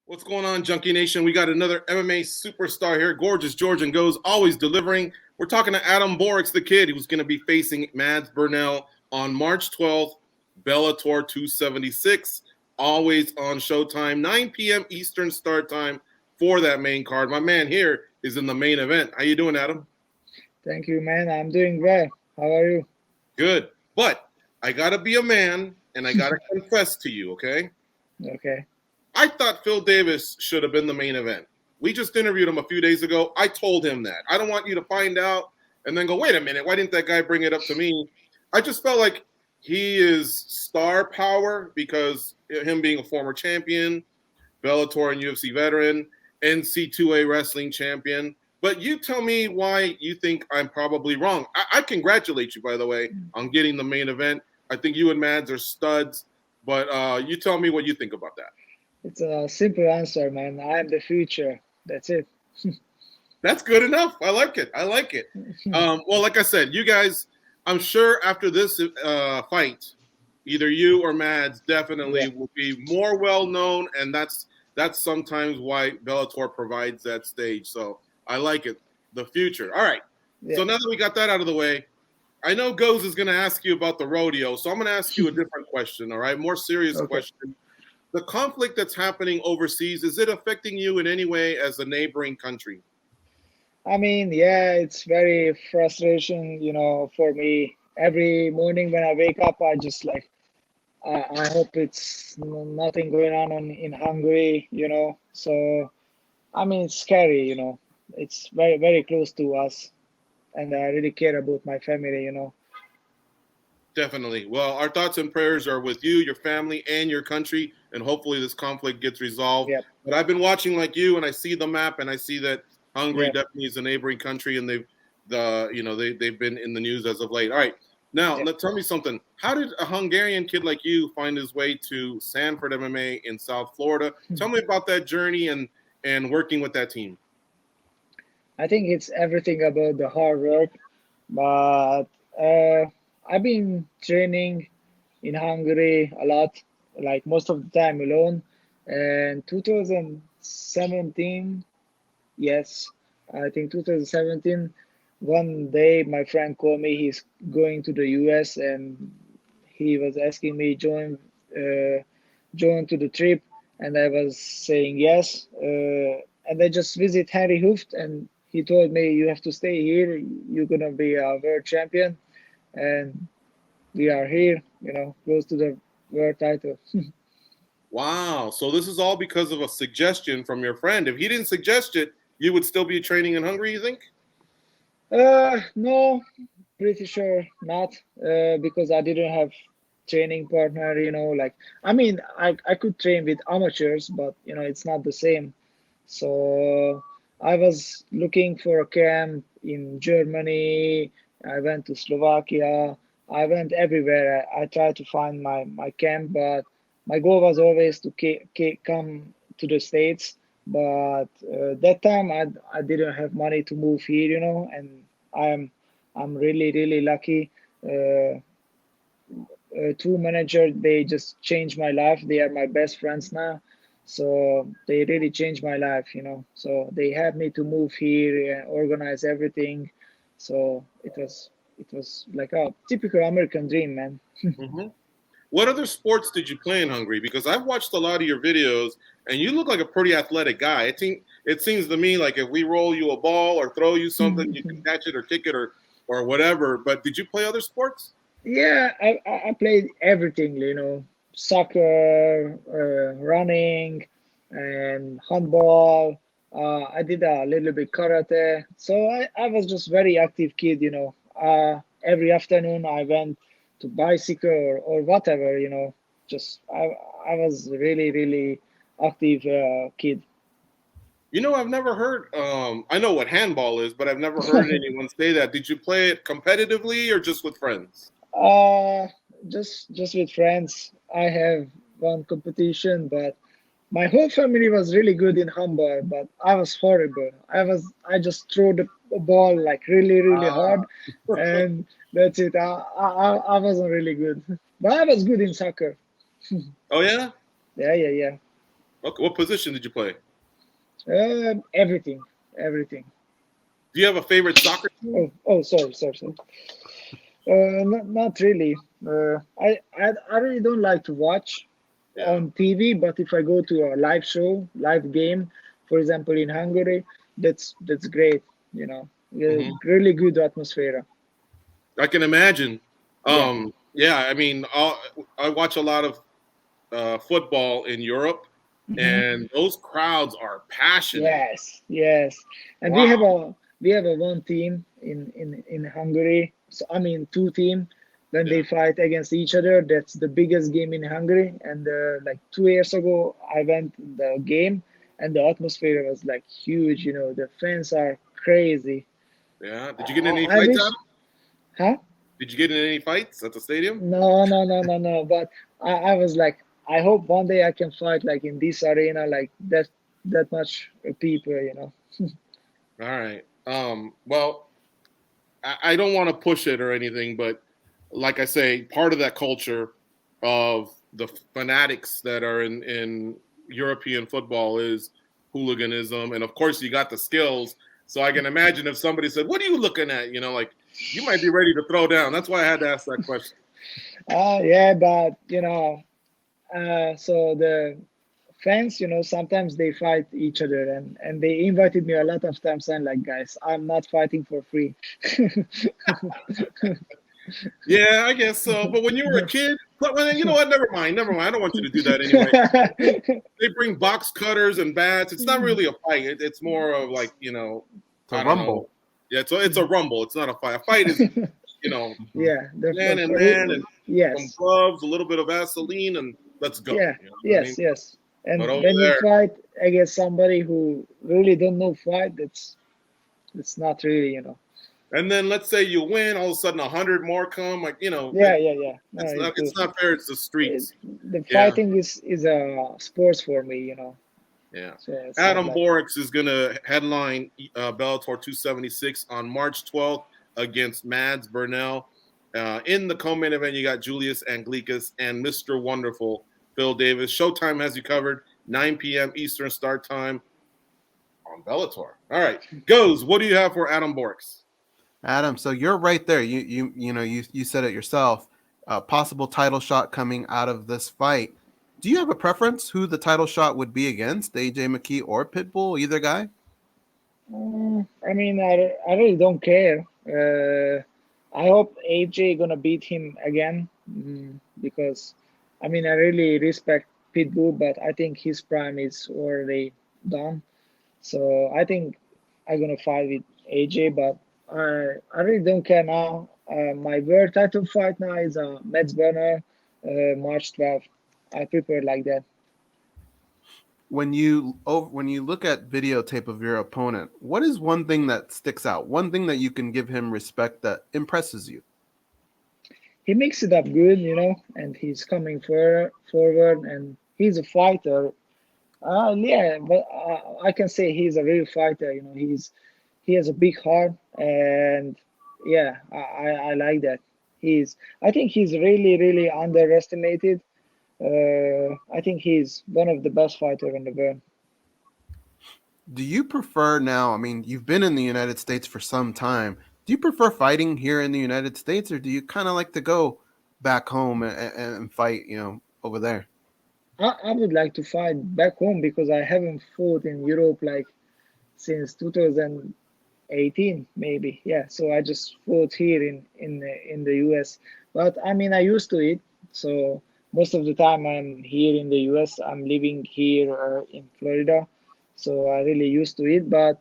What's going on, Junkie Nation? We got another MMA superstar here. Gorgeous Georgian goes, always delivering. We're talking to Adam Borics, the kid, who's going to be facing Mads Burnell on March 12th, Bellator 276. Always on Showtime, 9 p.m. Eastern start time for that main card. My man here is in the main event. How you doing, Adam? Thank you, man. I'm doing well. How are you? Good. But I got to be a man, and I got to confess to you, okay? Okay. I thought Phil Davis should have been the main event. We just interviewed him a few days ago. I told him that. I don't want you to find out and then go, wait a minute, why didn't that guy bring it up to me? I just felt like he is star power because him being a former champion, Bellator and UFC veteran, NC2A wrestling champion. But you tell me why you think I'm probably wrong. I congratulate you, by the way, on getting the main event. I think you and Mads are studs. But you tell me what you think about that. It's a simple answer, man. I am the future. That's it. That's good enough. I like it. Well, like I said, you guys, I'm sure after this fight, either you or Mads definitely will be more well known, and that's sometimes why Bellator provides that stage. So I like it. The future. All right. Yeah. So now that we got that out of the way, I know Goes is going to ask you about the rodeo, so I'm going to ask you a different question. All right, more serious question. The conflict that's happening overseas, is it affecting you in any way as a neighboring country? I mean, yeah, it's very frustration, for me. Every morning when I wake up, I just I hope it's nothing going on in Hungary, So, I mean, it's scary, It's very, very close to us. And I really care about my family, Definitely. Well, our thoughts and prayers are with you, your family, and your country, and hopefully this conflict gets resolved. Yep. But I've been watching like you, and I see the map, and I see that Hungary definitely is a neighboring country, and they've been in the news as of late. All right, now tell me something. How did a Hungarian kid like you find his way to Sanford MMA in South Florida? Tell me about that journey and working with that team. I think it's everything about the hard work, but I've been training in Hungary a lot, like most of the time alone. And 2017, yes, I think 2017, one day my friend called me. He's going to the US and he was asking me join to the trip, and I was saying yes. And I just visit Henry Hooft, and he told me you have to stay here. You're gonna be a world champion, and we are here. Close to the world title. Wow! So this is all because of a suggestion from your friend. If he didn't suggest it, you would still be training in Hungary, you think? No, pretty sure not. Because I didn't have training partner. I mean, I could train with amateurs, but it's not the same. So I was looking for a camp in Germany. I went to Slovakia. I went everywhere. I tried to find my camp, but my goal was always to come to the States. But that time I didn't have money to move here, and I'm really, really lucky. Two managers, they just changed my life. They are my best friends now. So they really changed my life, So they helped me to move here and organize everything. So it was like a typical American dream, man. Mm-hmm. What other sports did you play in Hungary? Because I've watched a lot of your videos, and you look like a pretty athletic guy. It seems to me like if we roll you a ball or throw you something, you can catch it or kick it or whatever. But did you play other sports? Yeah, I played everything, soccer, running, and handball. I did a little bit karate. So I was just very active kid, Every afternoon I went to bicycle or whatever, Just I was really, really active kid. I've never heard. I know what handball is, but I've never heard anyone say that. Did you play it competitively or just with friends? Just with friends. I have one competition, but my whole family was really good in handball, but I was horrible. I just threw the ball like really, really hard, and that's it. I wasn't really good, but I was good in soccer. Oh yeah? Yeah. Okay, what position did you play? Everything. Do you have a favorite soccer team? Sorry. Not really. I really don't like to watch Yeah. on TV, but if I go to a live show, live game, for example in Hungary, that's great. You know, Hmm. really good atmosphere. I can imagine. Yeah. Yeah, I mean, I watch a lot of football in Europe, Hmm. and those crowds are passionate. Yes. And Wow. we have a one team in Hungary. So I mean two team. When Yeah. they fight against each other, that's the biggest game in Hungary. And like 2 years ago, I went in the game, and the atmosphere was like huge. You know, the fans are crazy. Yeah. Did you get in any I fights, wish, Adam? huh? Did you get in any fights at the stadium? No. But I was like, I hope one day I can fight like in this arena, like that much people. You know. All right. Well, I don't want to push it or anything, but like I say, part of that culture of the fanatics that are in European football is hooliganism, and of course you got the skills. So I can imagine if somebody said, "What are you looking at?" You know, like you might be ready to throw down. That's why I had to ask that question. Yeah, but so the fans, sometimes they fight each other, and they invited me a lot of times. I'm like, guys, I'm not fighting for free. Yeah, I guess so. But when you were a kid, but well, you know what? Never mind. Never mind. I don't want you to do that anyway. They bring box cutters and bats. It's not really a fight. It's more of like It's a I don't know. rumble. Yeah, it's a rumble. It's not a fight. A fight is Yeah, man and man and some yes, gloves, a little bit of Vaseline, and let's go. yeah, You know what I mean? yes. But And over when you there, fight against somebody who really don't know fight, it's not really. and then let's say you win, all of a sudden 100 more come. Like Yeah. No, it's not fair. It's the it, streets. the Yeah, fighting is a sports for me. yeah. So it's not Adam like. Borics is going to headline Bellator 276 on March 12th against Mads Burnell. In the co-main event, you got Julius Anglikas and Mr. Wonderful Phil Davis. Showtime has you covered, 9 p.m. Eastern start time on Bellator. All right, goes. What do you have for Adam Borics? Adam, so you're right there. You said it yourself. Possible title shot coming out of this fight. Do you have a preference who the title shot would be against, AJ McKee or Pitbull, either guy? I mean, I really don't care. I hope AJ gonna beat him again, because, I mean, I really respect Pitbull, but I think his prime is already done. So I think I'm gonna fight with AJ, but I really don't care now. My world title fight now is Mads Burnell, March 12th. I prepare like that. When you look at videotape of your opponent, what is one thing that sticks out? One thing that you can give him respect that impresses you? He makes it up good, and he's coming forward, and he's a fighter. Yeah, but I can say he's a real fighter. He has a big heart, and yeah, I like that. I think he's really, really underestimated. I think he's one of the best fighter in the world. Do you prefer now? I mean, you've been in the United States for some time. Do you prefer fighting here in the United States, or do you kind of like to go back home and fight, over there? I would like to fight back home because I haven't fought in Europe like since 2018 maybe. Yeah, so I just fought here in the US. But I mean, I used to it. So most of the time I'm here in the US. I'm living here in Florida. So I really used to it. But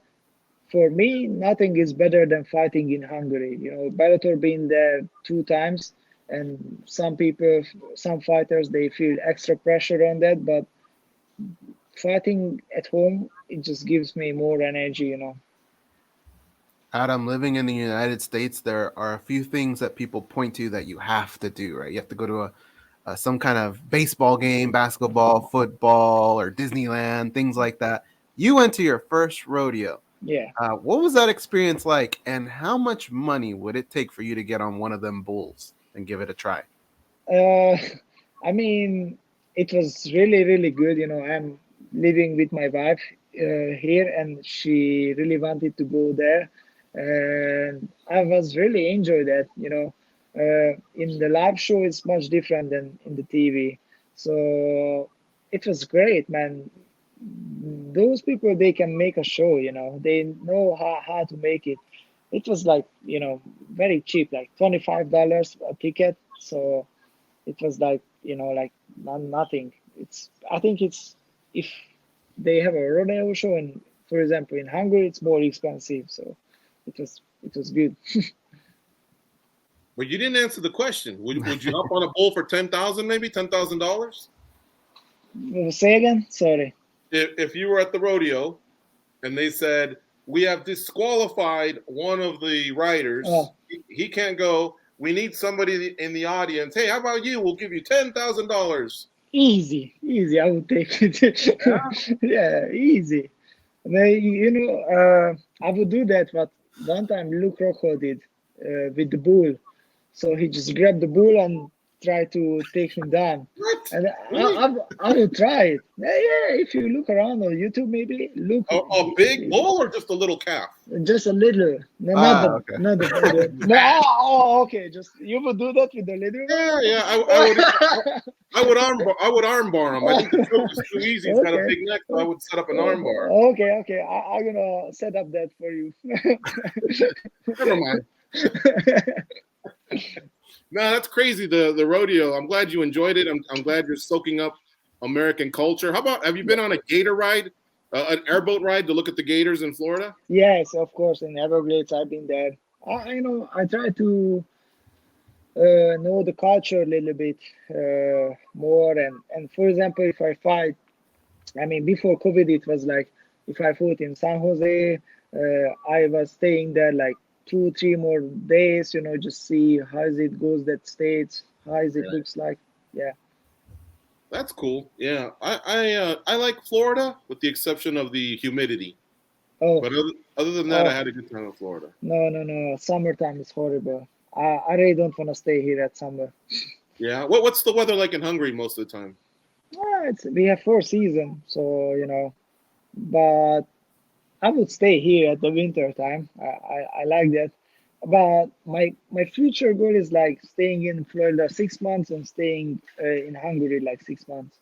for me, nothing is better than fighting in Hungary. Bellator been there 2 times, and some fighters, they feel extra pressure on that. But fighting at home, it just gives me more energy. Adam, living in the United States, there are a few things that people point to that you have to do, right? You have to go to some kind of baseball game, basketball, football, or Disneyland, things like that. You went to your first rodeo. Yeah. What was that experience like, and how much money would it take for you to get on one of them bulls and give it a try? Uh, I mean, it was really, really good. I'm living with my wife here, and she really wanted to go there, and I was really enjoy that. In the live show, it's much different than in the TV, so it was great, man. Those people, they can make a show. They know how to make it. It was like, very cheap, like $25 a ticket. So it was like, like nothing. I think it's, if they have a rodeo show, and for example in Hungary, it's more expensive. So it was good. But you didn't answer the question. Would you hop on a bull for 10,000, maybe $10,000? Say again, sorry. If you were at the rodeo and they said, we have disqualified one of the riders, he can't go, we need somebody in the audience, hey, how about you, we'll give you $10,000. Easy, I would take it. Yeah, easy. I would do that, but one time Luke Rocco did with the bull. So he just grabbed the bull and tried to take him down. What? And Really? I will try it. Yeah, if you look around on YouTube, maybe look. A big bull or just a little calf? Just a little. No, Okay. not the no, okay. Just you would do that with the little. Yeah. I would arm bar him. I think the choke is too easy. He's got a big neck, so I would set up an arm bar. Okay. I'm gonna set up that for you. Never mind. No, that's crazy. The rodeo. I'm glad you enjoyed it. I'm glad you're soaking up American culture. How about, have you been on a gator ride, an airboat ride to look at the gators in Florida? Yes, of course. In Everglades, I've been there. I try to know the culture a little bit more. And for example, if I fight, before COVID, it was like if I fought in San Jose, I was staying there like 2-3 more days, just see how it goes, that states, how it looks like. Yeah. That's cool. Yeah, I like Florida with the exception of the humidity. Oh. But other than that, I had a good time in Florida. No. Summertime is horrible. I really don't want to stay here at summer. Yeah. What's the weather like in Hungary most of the time? We have 4 seasons, so but I would stay here at the winter time. I like that. But my future goal is like staying in Florida 6 months and staying in Hungary like 6 months.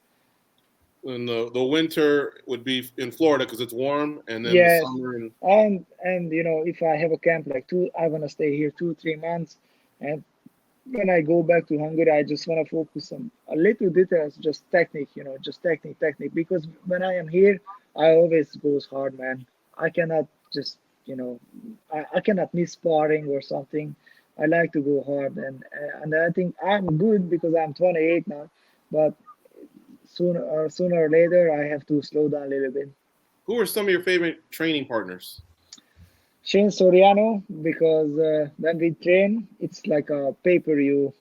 And the winter would be in Florida because it's warm, and then Yes. the summer. And if I have a camp like I want to stay here 2-3 months, and when I go back to Hungary, I just want to focus on a little details, just technique, just technique. Because when I am here, I always goes hard, man. I cannot just, I cannot miss sparring or something. I like to go hard, and I think I'm good because I'm 28 now, but sooner or later I have to slow down a little bit. Who are some of your favorite training partners? Shane Soriano, because when we train, it's like a pay-per-view.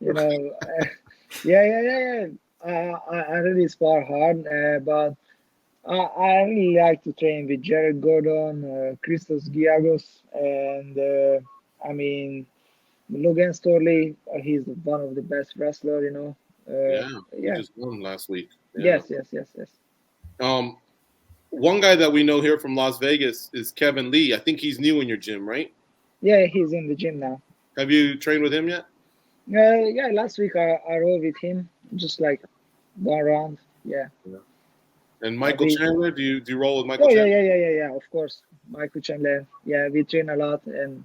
Yeah. I really spar hard, but I really like to train with Jared Gordon, Christos Giagos, and Logan Storley. He's one of the best wrestlers, He just won last week. Yeah. Yes. One guy that we know here from Las Vegas is Kevin Lee. I think he's new in your gym, right? Yeah, he's in the gym now. Have you trained with him yet? Yeah, last week I rode with him, just like 1 round. Yeah. And Michael Chandler, do you roll with Michael Chandler? Yeah, of course. Michael Chandler. Yeah, we train a lot and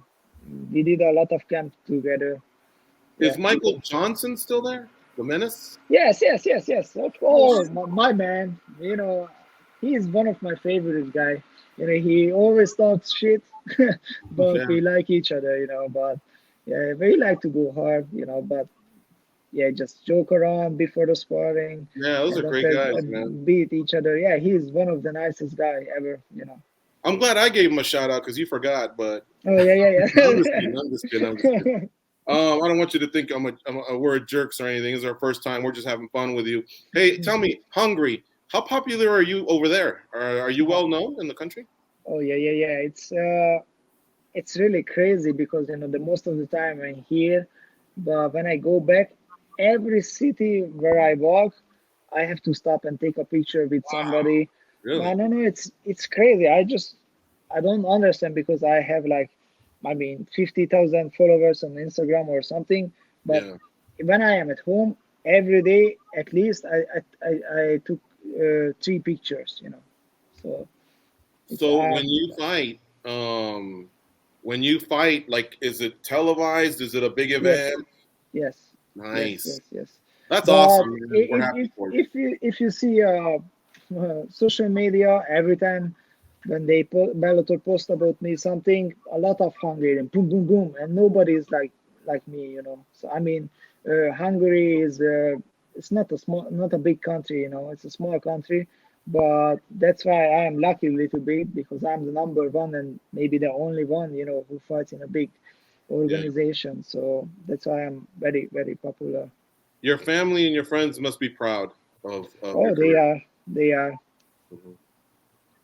we did a lot of camp together. Is Michael Johnson still there? The Menace? Yes. Of course, my man. He's one of my favorite guy. He always talks shit, but we like each other. But yeah, we like to go hard. But yeah, just joke around before the sparring. Yeah, those are great guys, man. Beat each other. Yeah, he's one of the nicest guy ever. I'm glad I gave him a shout out because you forgot. But oh yeah. I'm just kidding. I don't want you to think we're jerks or anything. This is our first time. We're just having fun with you. Hey, tell me, Hungary, how popular are you over there? Are you well known in the country? Oh yeah. It's really crazy because the most of the time I'm here, but when I go back, every city where I walk, I have to stop and take a picture with somebody. Really? No, it's crazy. I don't understand because I have like, I mean, 50,000 followers on Instagram or something. But Yeah. when I am at home, every day at least I took 3 pictures, So it's So when you fight, like, is it televised? Is it a big yes, event? yes, Nice. yes. That's But awesome, man. We're happy for you. if you see social media every time when Bellator post about me something, a lot of Hungarian boom boom boom, and nobody is like me. So I mean, Hungary is it's not a big country. It's a small country, but that's why I am lucky a little bit because I'm the number one and maybe the only one who fights in a big Yeah. organization. So that's why I'm very very popular. Your family and your friends must be proud of your Oh, career. they are. Mhm.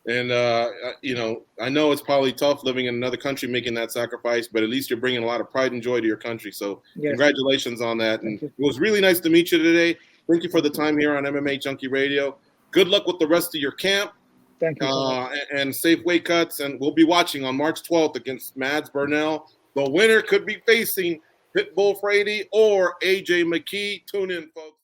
And I know it's probably tough living in another country, making that sacrifice, but at least you're bringing a lot of pride and joy to your country. So Yes, congratulations on that. And thank it you, was really nice to meet you today. Thank you for the thank you, time here on MMA Junkie Radio. Good luck with the rest of your camp, thank you so much. and safe weight cuts. And we'll be watching on March 12th against Mads Burnell. The winner could be facing Pitbull Frady or AJ McKee. Tune in, folks.